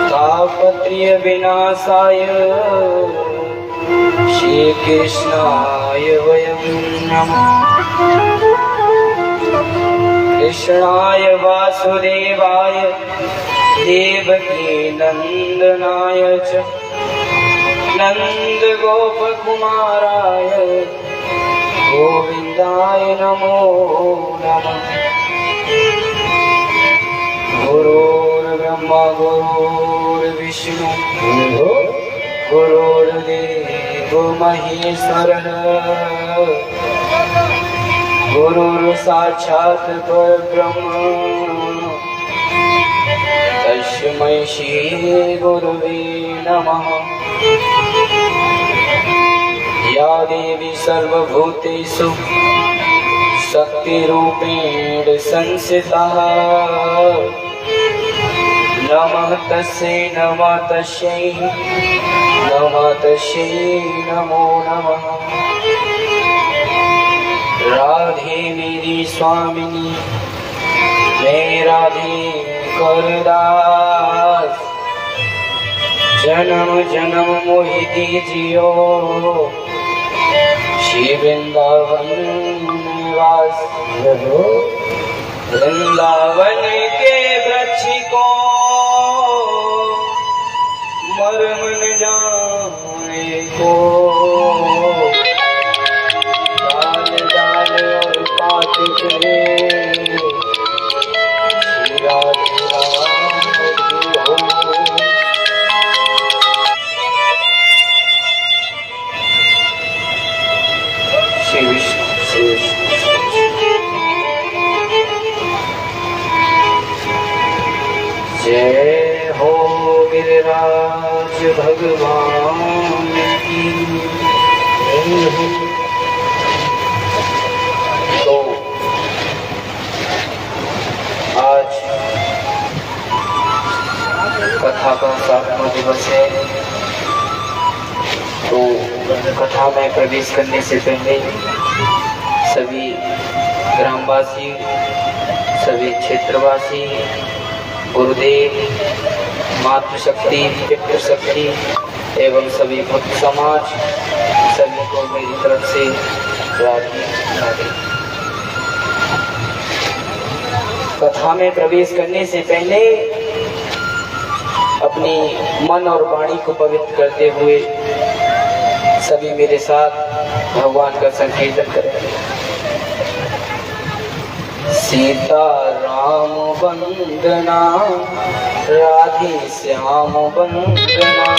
तापत्र्य विनाशाय श्री कृष्णाय वयं नमः। कृष्णाय वासुदेवाय देवकी नंदनाय च नंद गोप कुमाराय गोविंदाय नमो नमः। गुरुर्ब्रह्मा गुरुर्विष्णु गुरुर्देवो महेश्वरः गुरुर्साक्षात् परब्रह्म तस्मै श्री गुरुवे नमः। या देवी सर्वभूतेषु शक्तिरूपेण संस्थिता नमः तस्यै नमो नमः। राधे मेरी स्वामिनी मैं राधे करदास जन्म जन्म मोहि दीजियो श्री वृंदावन निवास। वृंदावन के वृक्ष को मर्म न जाने को डाल डाल और पात करे श्री राधे राम हो। श्री विष्णु श्री विष्णु जय हो गिरिराज भगवान की। तो आज कथा का 7वां दिवस है। तो कथा में प्रवेश करने से पहले सभी ग्रामवासी सभी क्षेत्रवासी गुरुदेव मातृशक्ति पितृशक्ति एवं सभी भक्त समाज सभी को मेरी तरफ से राधे राधे। कथा में प्रवेश करने से पहले अपनी मन और वाणी को पवित्र करते हुए सभी मेरे साथ भगवान का संकीर्तन करें। सीता राम वंदना राधे श्याम वंदना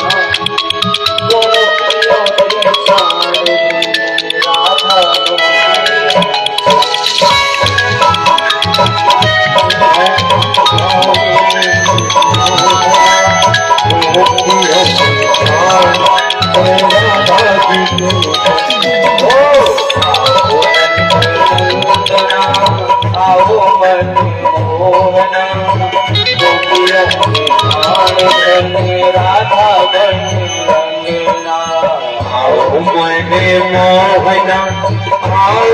राधा मोहना आओ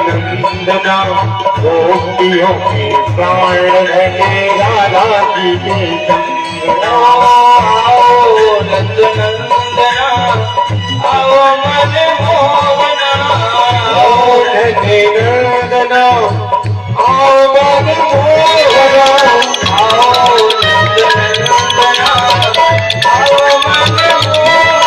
नंदना गोपियों के प्राण रहे राधा जी के संगना। आओ नंदना आओ मन मोहना आओ नंदना आओ मन मोहना आओ नंदना आओ मन मोहना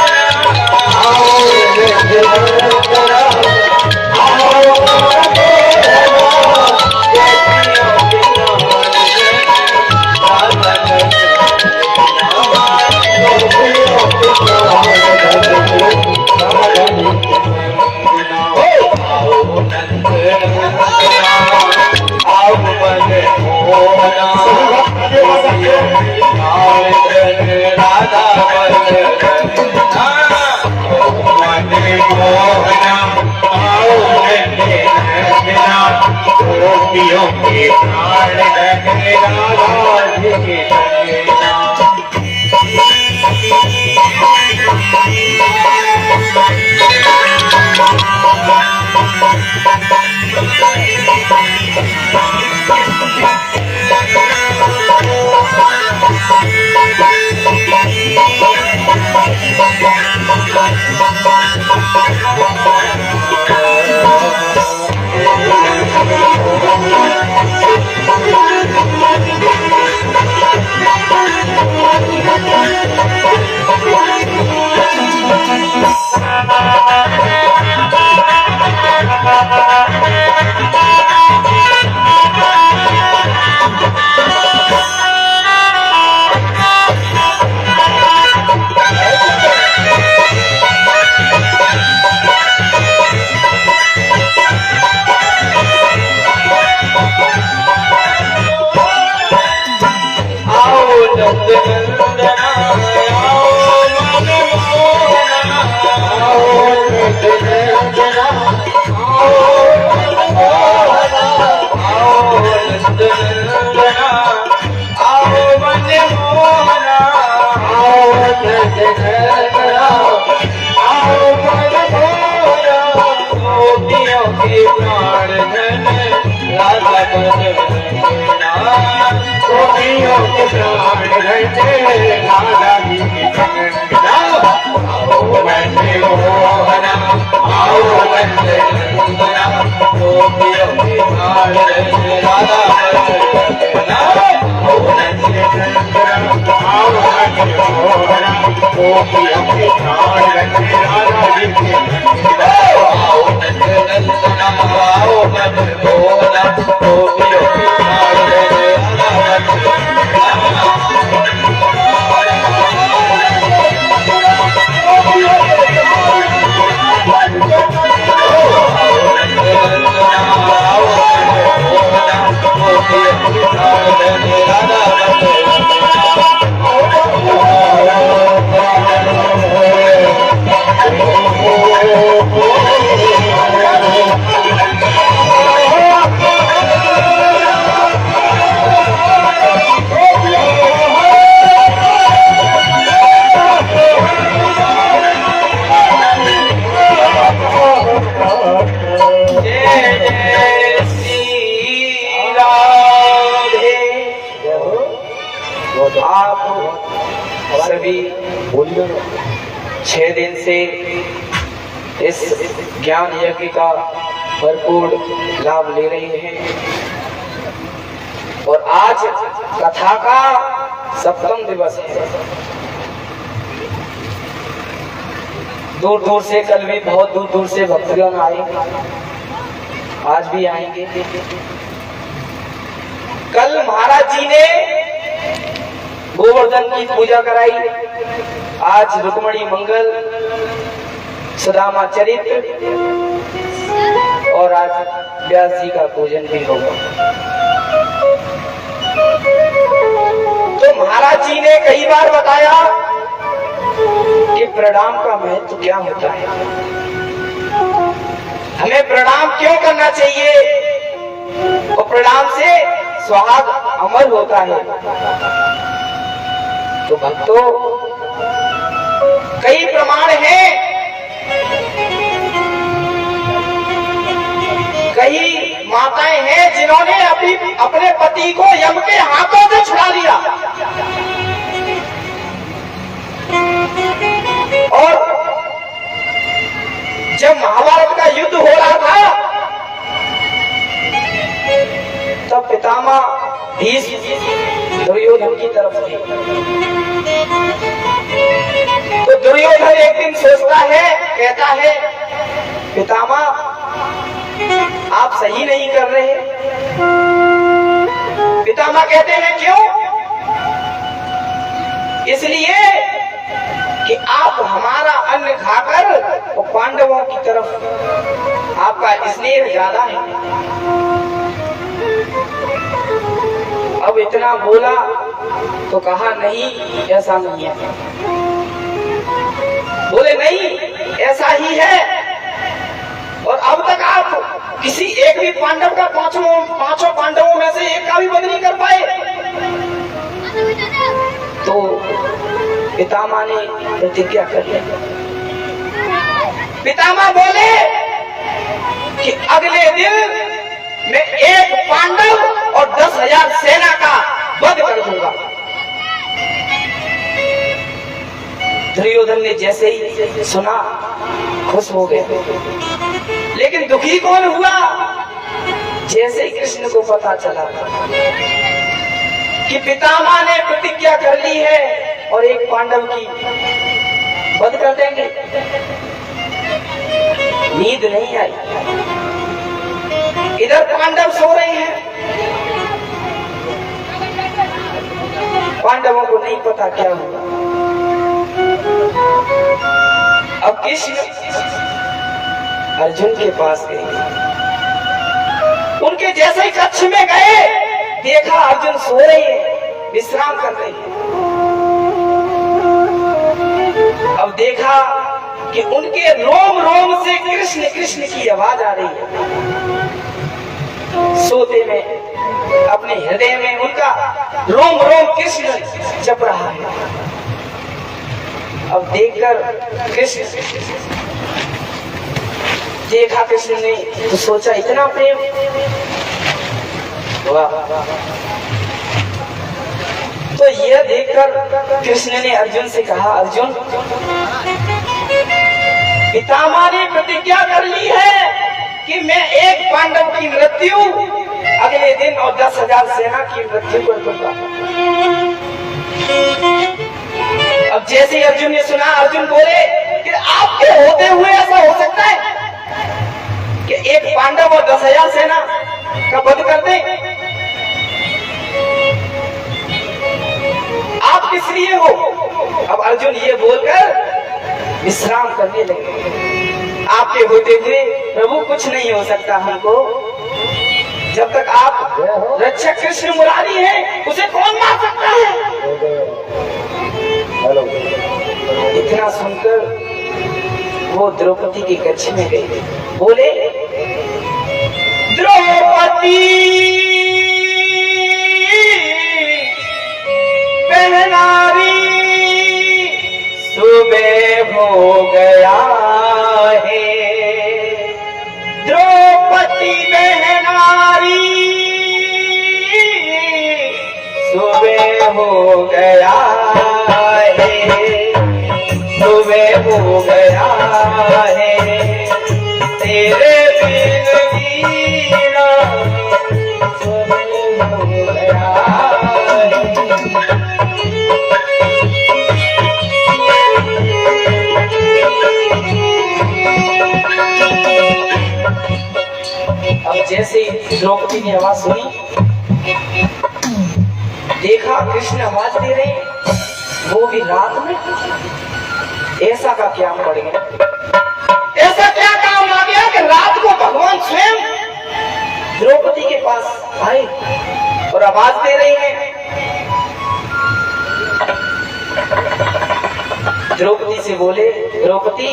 नंदना आओ मन मोहना आओ नंदना आओ मन मोहना आओ नंदना आओ मन मोहना आओ नंदना आओ मन मोहना गोपियों के प्राण धन राधा बजना गोपियों के प्राण घटे राधा जी की कंगना आओ नंद मोहना आओ नंद नंदना गोपियों के प्राण घटे राधा बजना आओ नंद नंदना आओ नंद मोहना गोपियों के प्राण घटे राधा जी की कंगना आओ नंद नंदना आओ नंद मोहना गोपियों के प्राण घटे राधा सभी 6 दिन से इस ज्ञान यज्ञ का भरपूर लाभ ले रहे हैं और आज कथा का 7वां दिवस है। दूर दूर से, कल भी बहुत दूर दूर से भक्तगण आए, आज भी आएंगे। कल महाराज जी ने गोवर्धन की पूजा कराई, आज रुक्मणी मंगल, सुदामा चरित्र और आज व्यास जी का पूजन भी होगा। तो महाराज जी ने कई बार बताया कि प्रणाम का महत्व क्या होता है, हमें प्रणाम क्यों करना चाहिए और प्रणाम से स्वाद अमर होता है। तो भक्तों, कई प्रमाण हैं, कई माताएं हैं जिन्होंने अपने पति को यम के हाथों से छुड़ा लिया और जब महाभारत का युद्ध हो रहा था तब पितामह भीष्म दुर्योधन की तरफ थे। तो दुर्योधन एक दिन सोचता है, कहता है पितामह आप सही नहीं कर रहे। पितामह कहते हैं क्यों? इसलिए कि आप हमारा अन्न खाकर और पांडवों की तरफ आपका स्नेह ज्यादा है। अब इतना बोला तो कहा नहीं, ऐसा नहीं है। बोले नहीं, ऐसा ही है। और अब तक आप किसी एक भी पांडव का पांचों पांडवों में से एक का भी वध नहीं कर पाए। तो पितामह ने प्रतिज्ञा कर ली। पितामह बोले कि अगले दिन मैं एक पांडव और 10,000 सेना का वध कर दूंगा। दुर्योधन ने जैसे ही सुना खुश हो गए, लेकिन दुखी कौन हुआ? जैसे ही कृष्ण को पता चला कि पितामह ने प्रतिज्ञा कर ली है और एक पांडव की वध कर देंगे, नींद नहीं आई। इधर पांडव सो रहे हैं, पांडवों को नहीं पता क्या हुआ। अब कृष्ण अर्जुन के पास गए, उनके जैसे ही कक्ष में गए, देखा अर्जुन सो रहे हैं, विश्राम कर रहे हैं। देखा कि उनके रोम रोम से कृष्ण कृष्ण की आवाज आ रही है। सोते में अपने हृदय में उनका रोम रोम कृष्ण जप रहा है। अब देखकर कृष्ण देखा कृष्ण ने तो सोचा इतना प्रेम, वाह। तो यह देखकर कृष्ण ने अर्जुन से कहा, अर्जुन पितामह ने प्रतिज्ञा कर ली है कि मैं एक पांडव की मृत्यु अगले दिन और 10,000 सेना की मृत्यु कर दूंगा। अब जैसे अर्जुन ने सुना, अर्जुन बोले कि आपके होते हुए ऐसा हो सकता है कि एक पांडव और 10,000 सेना का वध कर दे? आप किस लिए हो? अब अर्जुन ये बोलकर विश्राम करने लगे। आपके होते हुए प्रभु कुछ नहीं हो सकता हमको, जब तक आप रक्षक कृष्ण मुरारी हैं, उसे कौन मार सकता है? इतना सुनकर वो द्रौपदी के कक्ष में गए, बोले द्रौपदी बहनारी सुबह हो गया है, द्रौपदी बहनारी सुबह हो गया है, सुबह हो गया है, तेरे बिन वीरा सुबह हो गया है। अब जैसे द्रौपदी ने आवाज सुनी, देखा कृष्ण आवाज दे रहे, वो भी रात में। ऐसा का क्या पड़ गया, ऐसा क्या काम आ गया कि रात को भगवान स्वयं द्रौपदी के पास आए और आवाज दे रही है। द्रौपदी से बोले, द्रौपदी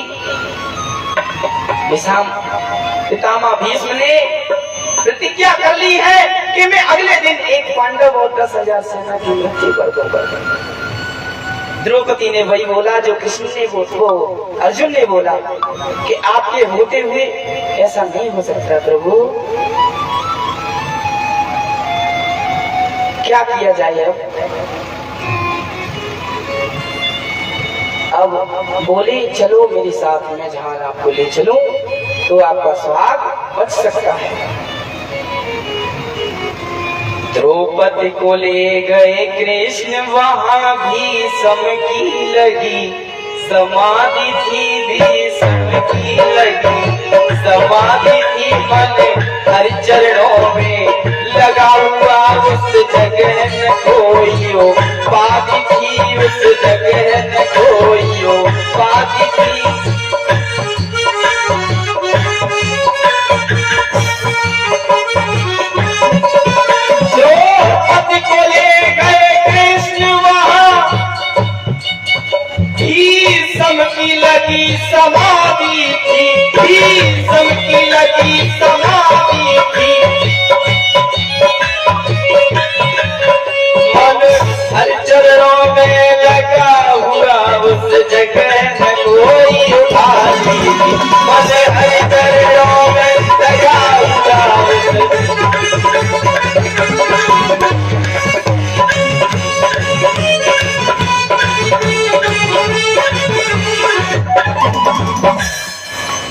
पितामह भीष्म ने प्रतिज्ञा कर ली है कि मैं अगले दिन एक पांडव और 10,000 सेना की मृत्यु कर दूंगा। द्रौपदी ने वही बोला जो कृष्ण ने वो अर्जुन ने बोला कि आपके होते हुए ऐसा नहीं हो सकता प्रभु, क्या किया जाए? अब बोले चलो मेरे साथ, मैं जहां आपको ले चलूं तो आपका सुहाग बच सकता है। द्रौपदी को ले गए कृष्ण, वहां भीष्म की लगी समाधि थी, भीष्म की लगी समाधि थी, मन हर चरणों में लगा हुआ, उस जगह न कोई हो पाती थी, उस जगह न कोई हो पाती थी। द्रौपदी को ले गए कृष्ण, वहां भीष्म की लगी समाधि थी, भीष्म की लगी समाधि थी, मन हर चरणों में लगा हुआ, उस जगह न कोई उठाती थी, मन हर चरणों में लगा हुआ,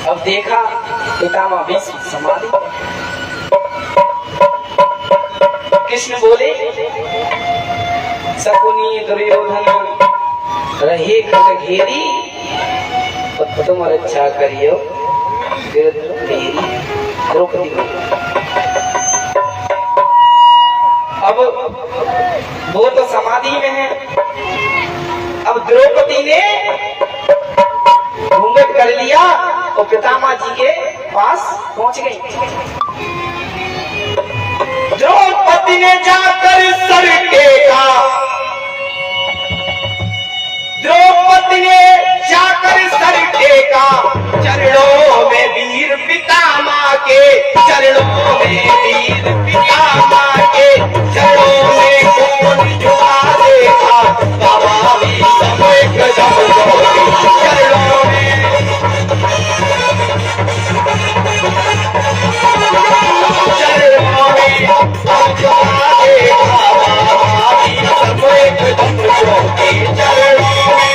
अब देखा पितामह भीष्म समाधि। कृष्ण बोले, शकुनी दुर्योधन रहे खग घेरी, तुम रक्षा करियो मेरी। द्रौपदी को अब वो तो समाधि में है। अब द्रौपदी ने घूंघट कर लिया और पितामह जी के पास पहुंच गई। द्रौपदी ने जाकर सर टेका, द्रौपदी ने जाकर के चरणों में वीर पितामह के चरणों में कौन झुका देखा बाबा भी समय कदम चरणों में चरणों में झुका देखा बाबा भी समय कदम चरणों में।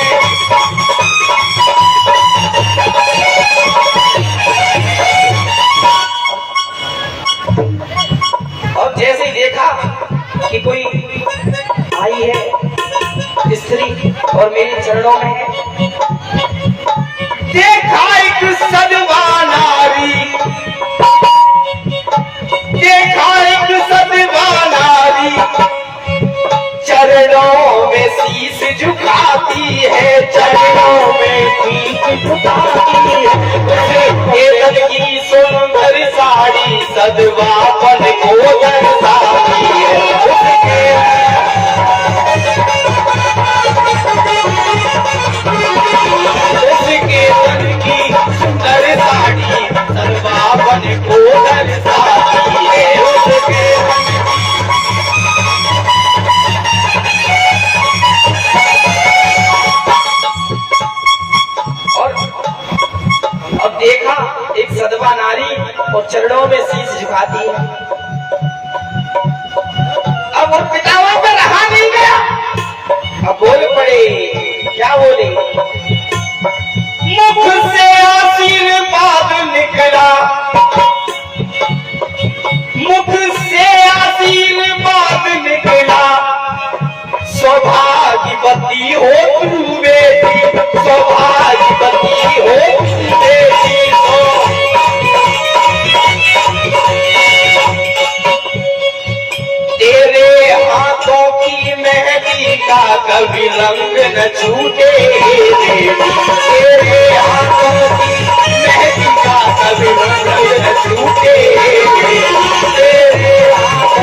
और जैसे ही देखा कि कोई आई है स्त्री और मेरे चरणों में है, देखा एक सदवा नारी, देखा एक सदवा नारी चरणों में शीश झुकाती है, चरणों में शीश झुकाती है। केतन की सुंदर साड़ी सदवापन को दर्शाती है। उसके तन की सुंदर साड़ी सदवापन को दर्शाती है। उसके अब देखा एक सदवा नारी और चरणों में शीश झुकाती है। अब वो पितामह पर रहा नहीं गया, अब बोल पड़े। क्या बोले? मुख से आशीर्वाद निकला, मुख से आशीर्वाद निकला, सौभाग्यवती हो तू बेटी, सौभाग्यवती हो तू बेटी। तेरे हाथों की मेहंदी का कभी रंग न छूटे, तेरे हाथों की मेहंदी का कभी रंग न छूटे, तेरे हाथों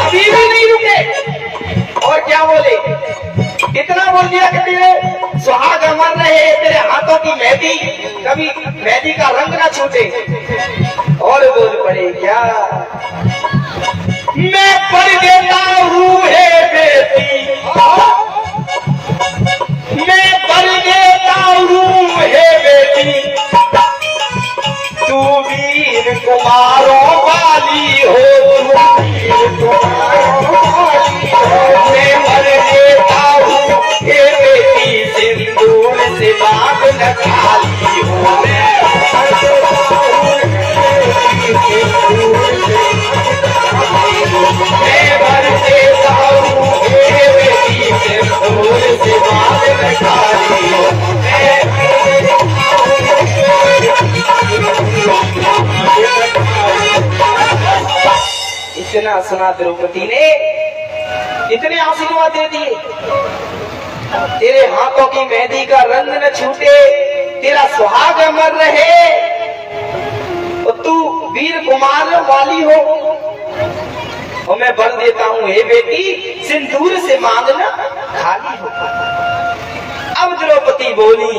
अभी भी नहीं रुके। और क्या बोले? इतना बोल दिया कि तेरे सुहाग अमर रहे, तेरे हाथों की मेहंदी कभी मेहंदी का रंग ना छूटे। और बोल पड़े क्या? मैं पढ़ देता हूँ हे बेटी, मैं पढ़ देता हूँ हे बेटी, तू वीर कुमारों वाली हो, तू वीर कुमारों वाली हो। मैं मर देता हूँ हे बेटी, सिंदूर से बाग न खाली हो। मैं मर देता हूँ सिंदूर से, मैं मर देता हूँ हे बेटी, सिंदूर से बाग न खाली हो। इतना सुना द्रौपदी ने, इतने आशीर्वाद दे दिए। तेरे हाथों की मेहंदी का रंग न छूटे, तेरा सुहाग अमर रहे, और तू वीर कुमार वाली हो। और मैं वर देता हूँ हे बेटी, सिंदूर से मांगना खाली हो। अब द्रौपदी बोली,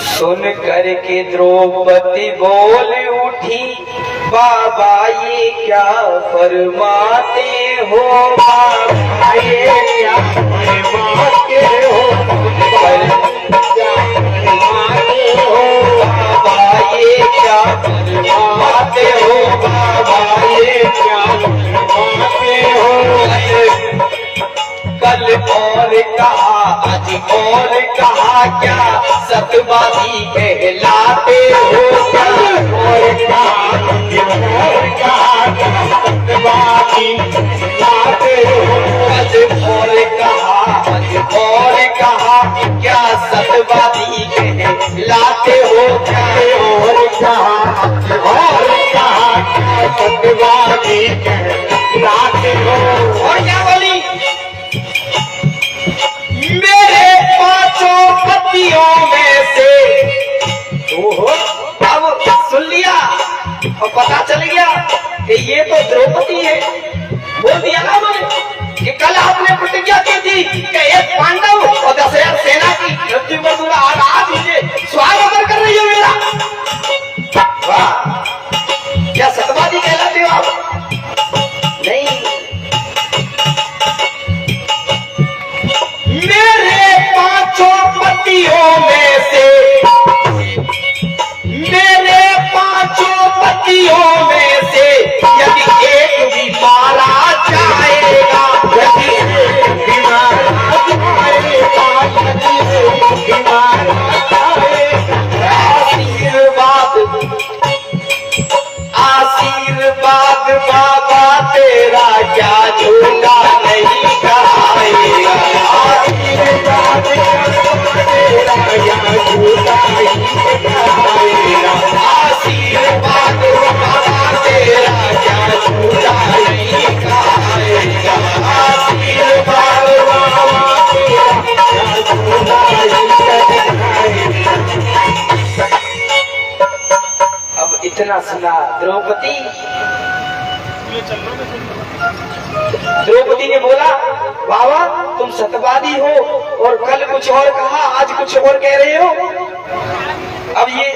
सुन करके द्रौपदी बोल उठी, बाबा ये क्या फरमाते हो, बाबा ये क्या फरमाते हो, क्या फरमाते हो, बाबा ये क्या फरमाते हो, बाबा ये क्या फरमाते हो। कल और कहा आज और कहा, क्या सतवादी कहलाते हो, क्या और कहा सतवादी कहलाते हो। कल और कहा आज और कहा, क्या सतवादी कहलाते हो, क्या और कहा क्या सतवादी कहलाते हो। और क्या बोली? मेरे पांचों पतियों में से, अब सुन लिया और पता चल गया कि ये तो द्रौपदी है। बोल दिया ना मैंने, कि कल आपने प्रतिज्ञा की थी कि एक पांडव और 10,000 सेना की मृत्यु को दूंगा, आज मुझे स्वागत कर रही हो मेरा। वाह, क्या सत्यवादी कहलाते हो आप? नहीं, मेरे 5 पतियों में से, मेरे 5 पतियों में से यदि एक भी मारा जाएगा, यदि एक भी मारा जाएगा, यदि एक भी मारा जाएगा, आशीर्वाद बाबा तेरा क्या झूठा नहीं खाएगा, आशीर्वाद तेरा क्या झूठा नहीं खाएगा, आशीर्वाद बाबा तेरा क्या झूठा नहीं खाएगा, आशीर्वाद बाबा तेरा क्या झूठा नहीं खाएगा। अब इतना सुना द्रौपदी ने बोला, बाबा तुम सत्यवादी हो और कल कुछ और कहा, आज कुछ और कह रहे हो। अब ये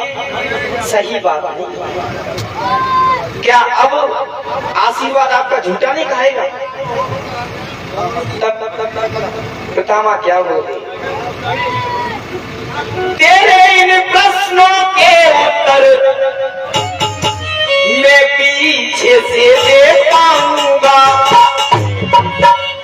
सही बात नहीं। क्या अब आशीर्वाद आपका झूठा नहीं कहेगा? तब पितामह क्या बोले, तेरे इन प्रश्नों के उत्तर मैं पीछे से दे पाऊंगा,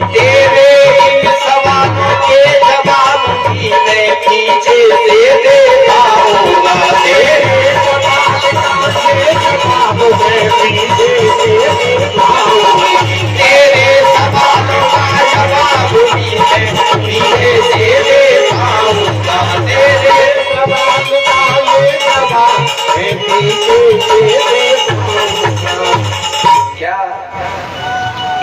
तेरे इन सवालों के जवाब भी मैं पीछे से दे पाऊंगा, तेरे सवालों के जवाब मैं पीछे से दे पाऊंगा, तेरे सवालों का जवाब भी मैं पीछे से दे पाऊंगा, तेरे सवाल का ये जवाब मैं पीछे से दे पाऊंगा। क्या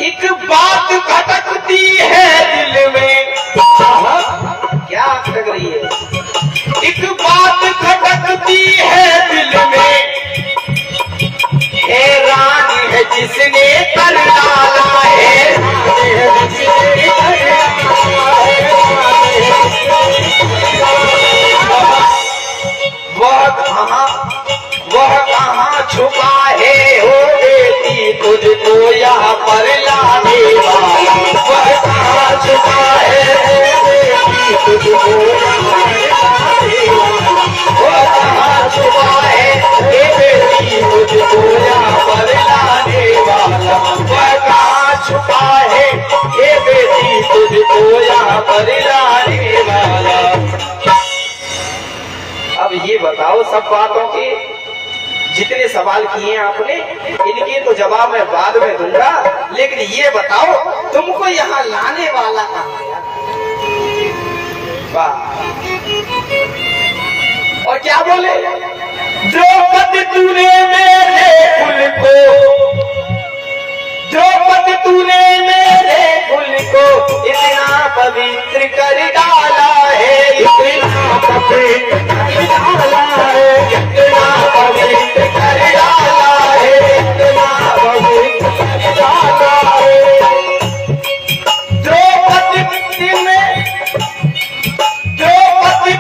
एक बात खटकती है दिल में, क्या खटक रही है? एक बात खटकती है दिल में, हैरान है जिसने कर डाला है, वह कहाँ छुपा है हो बेटी तुझको यहाँ पर लाने वाला, वह कहाँ छुपा है हो बेटी तुझको यहाँ पर लाने वाला, वह कहाँ छुपा है हे बेटी तुझको यहाँ पर लाने वाला, वह कहाँ छुपा है हे बेटी तुझको यहाँ पर लाने वाला। अब ये बताओ, सब बातों के जितने सवाल किए आपने, इनके तो जवाब मैं बाद में दूंगा, लेकिन ये बताओ तुमको यहाँ लाने वाला कहाँ आया? वाह, और क्या बोले, द्रौपदी तूने मेरे कुल को, द्रौपदी तूने मेरे कुल को इतना पवित्र कर डाला है, इतना पवित्र कर डाला है, इतना पवित्र कर डाला है, इतना पवित्र कर डाला है। द्रौपदी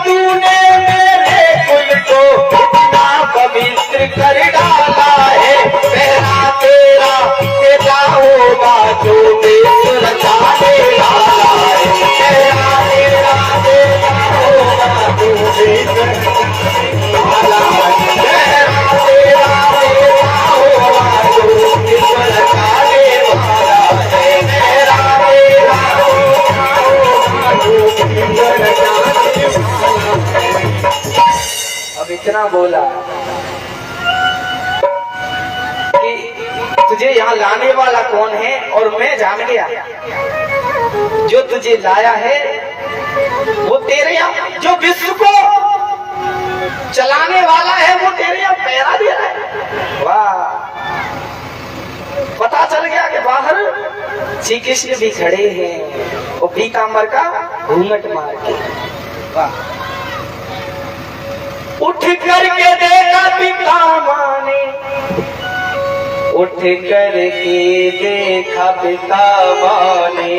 तूने मेरे कुल को इतना पवित्र कर डाला है, पहला तेरा बेटा होगा जो देश रचाने वाला है, पहला तेरा बेटा होगा जो देश रचाने वाला है, पहला तेरा बेटा होगा जो देश रचाने वाला है, पहला तेरा बेटा होगा जो देश रचाने वाला है। अब इतना बोला तुझे यहाँ लाने वाला कौन है, और मैं जान गया जो तुझे लाया है वो तेरे यहाँ, जो विश्व को चलाने वाला है वो तेरे यहाँ पहरा दे रहा है। वाह, पता चल गया कि बाहर श्री कृष्ण भी खड़े हैं और पीताम्बर का घूंघट मार के। वाह, उठ करके देखा पितामह ने, उठ करके देखा पितामा ने,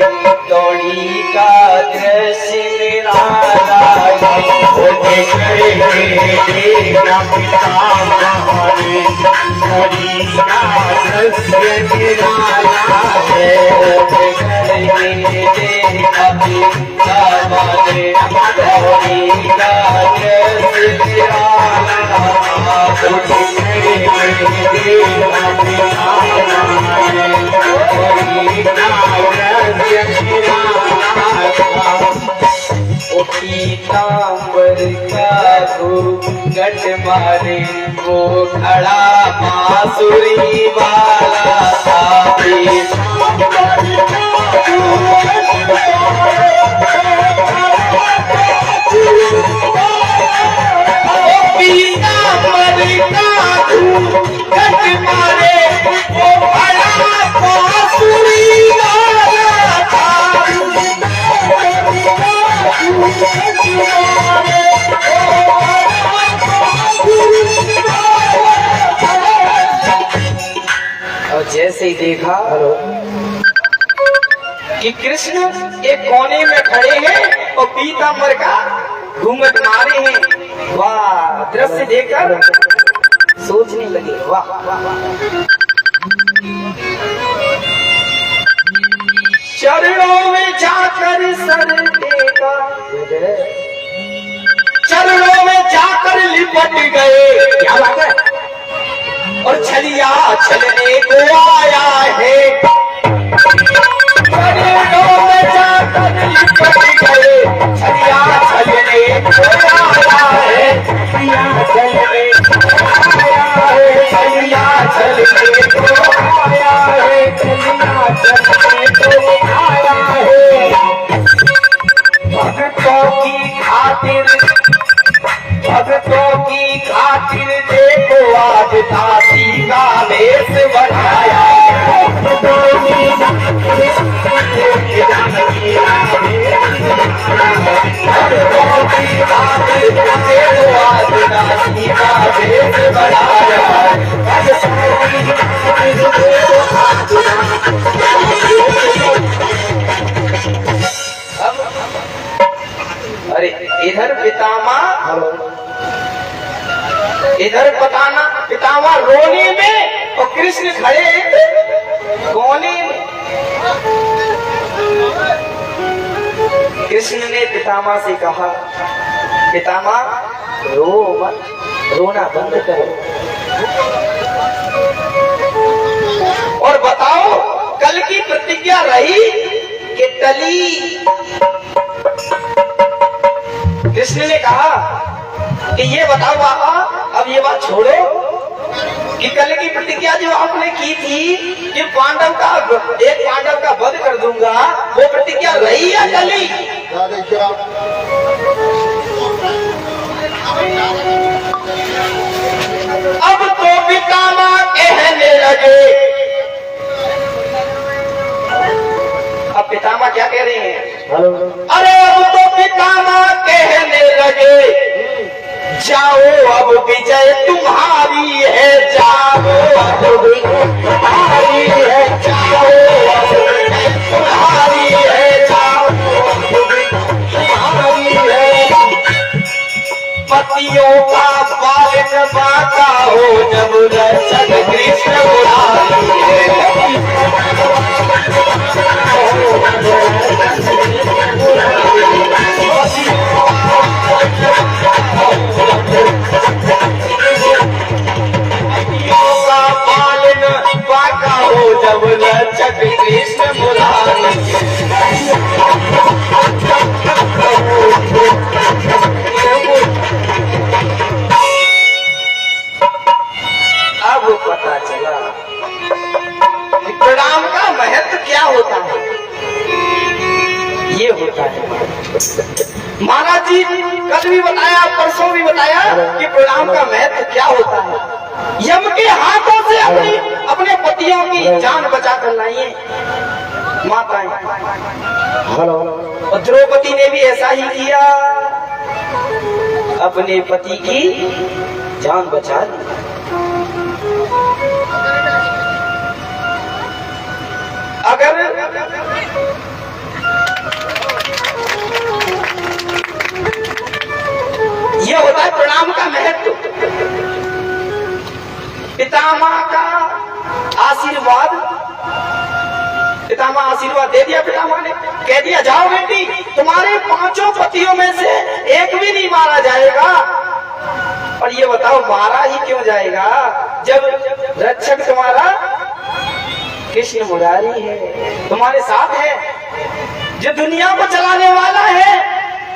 दौड़ी का दृश्य निराला है। उठ करके देखा पितामा ने, दौड़ी का दृश्य निराला है। उठ करके देखा पितामा ने, दौड़ी का दृश्य निराला है। उठ करके देखा पितामा ने, दौड़ी का दृश्य निराला है। पीताम्बर का घूंघट मारे, वो खड़ा बांसुरी वाला था। पीताम्बर का घूंघट मारे, वो खड़ा बांसुरी वाला था। और जैसे ही देखा कि कृष्ण एक कोने में खड़े हैं और पीताम्बर का घूंघट मारे हैं, वाह दृश्य देखकर सोचने लगे, वाह चरणों में जाकर सर टेका, चरणों में जाकर लिपट गए, क्या बात है, और छलिया छलने को आया है। चरणों में जाकर लिपट गए, छलिया छलने को आया है। छलिया छलने को आया है, छलिया छलने को आया है, छलिया छलने को आया है। भक्तों की खातिर, भक्तों की खातिर देखो आज दासी का वेश बनाया। भक्तों की खातिर देखो आज दासी का वेश बनाया। अरे इधर पितामा, इधर पितामा रोने में और कृष्ण खड़े कोने में। कृष्ण ने पितामा से कहा, पितामा रो मत, रोना बंद करो और बताओ कल की प्रतिज्ञा रही कि टली। कृष्ण ने कहा कि ये बताओ बाबा, अब ये बात छोड़ो कि कल की प्रतिज्ञा जो आपने की थी कि एक पांडव का वध कर दूंगा, वो प्रतिज्ञा रही या टली? अब तो पितामा कहने लगे, अब पितामा क्या कह रहे हैं? अरे अब तो पितामा कहने लगे, जाओ अब विजय तुम्हारी है, जाओ अब तुम्हारी है, जाओ अब तुम्हारी है, जाओ तुम्हारी है। पतियों का पालन बाका हो जब रक्षक कृष्ण मुरारी है। पालन बाका हो जब रक्षक कृष्ण मुरारी। अब पता चला कि प्रणाम का महत्व क्या होता है। ये होता है महाराज जी, कल भी बताया, परसों भी बताया कि प्रणाम का महत्व क्या होता है। यम के हाथों से अपने पतियों की जान बचा कर लाइए माताएं। और द्रौपदी ने भी ऐसा ही किया, अपने पति की जान बचा ली। पितामह का आशीर्वाद, पितामह आशीर्वाद दे दिया। पितामह ने कह दिया जाओ बेटी, तुम्हारे 5 पतियों में से एक भी नहीं मारा जाएगा। और ये बताओ मारा ही क्यों जाएगा जब रक्षक तुम्हारा कृष्ण मुरारी है, तुम्हारे साथ है, जो दुनिया को चलाने वाला है,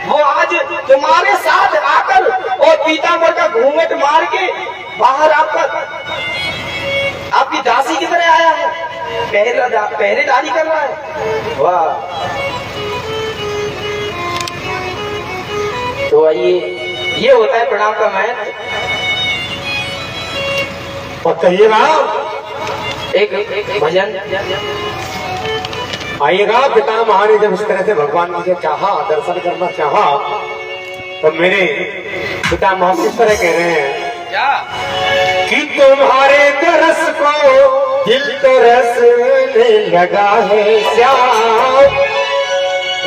वो आज तुम्हारे साथ आकर और पीताम्बर का घूंघट मार के बाहर आकर आपकी दासी की तरह आया है, पहरेदारी कर रहा है। वाह! तो आइए, ये होता है प्रणाम का महत्व। और कहिएगा एक भजन आइएगा। पितामह ने जब इस तरह से भगवान मुझे चाहा, दर्शन करना चाहा, तो मेरे पितामह किस तरह कह रहे हैं क्या कि तुम्हारे तरस को दिल तरसने लगा है श्याम,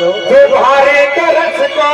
तुम्हारे तरस को